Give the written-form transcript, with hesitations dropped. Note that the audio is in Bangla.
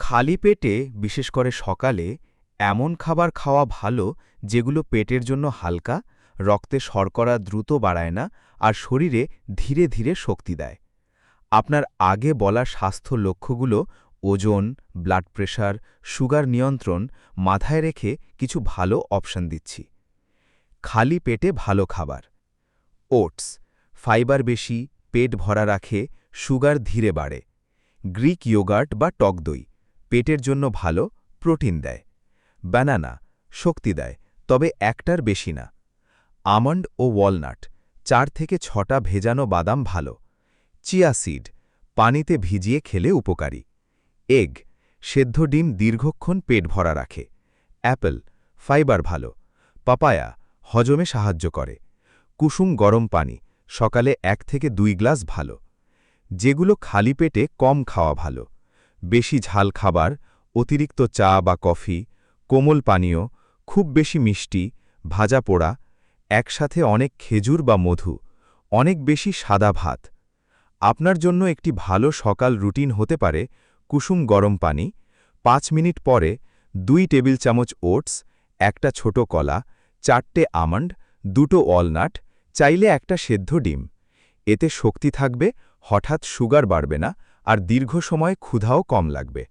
খালি পেটে বিশেষ করে সকালে এমন খাবার খাওয়া ভালো যেগুলো পেটের জন্য হালকা, রক্তে শর্করা দ্রুত বাড়ায় না আর শরীরে ধীরে ধীরে শক্তি দেয়। আপনার আগে বলা স্বাস্থ্য লক্ষ্যগুলো ওজন, ব্লাড প্রেশার, সুগার নিয়ন্ত্রণ মাথায় রেখে কিছু ভালো অপশন দিচ্ছি। খালি পেটে ভালো খাবার: ওটস, ফাইবার বেশি, পেট ভরা রাখে, সুগার ধীরে বাড়ে। গ্রিক ইয়োগার্ট বা টক দই, পেটের জন্য ভালো, প্রোটিন দেয়। ব্যানানা, শক্তি দেয়, তবে একটার বেশি না। আমন্ড ও ওয়ালনাট, 4 থেকে 6টা ভেজানো বাদাম ভালো। চিয়া সিড, পানিতে ভিজিয়ে খেলে উপকারী। এগ, সেদ্ধ ডিম দীর্ঘক্ষণ পেট ভরা রাখে। অ্যাপল, ফাইবার ভালো। পাপায়া, হজমে সাহায্য করে। কুসুম গরম পানি, সকালে 1 থেকে 2 গ্লাস ভালো। যেগুলো খালি পেটে কম খাওয়া ভালো: বেশি ঝাল খাবার, অতিরিক্ত চা বা কফি, কোমল পানীয়, খুব বেশি মিষ্টি, ভাজা পোড়া, একসাথে অনেক খেজুর বা মধু, অনেক বেশি সাদা ভাত। আপনার জন্য একটি ভালো সকাল রুটিন হতে পারে: কুসুম গরম পানি, 5 মিনিট পরে 2 টেবিল চামচ ওটস, একটা ছোট কলা, 4টে আমন্ড, 2টো ওয়ালনাট, চাইলে একটা সেদ্ধ ডিম। এতে শক্তি থাকবে, হঠাৎ সুগার বাড়বে না আর দীর্ঘ সময় ক্ষুধাও কম লাগবে।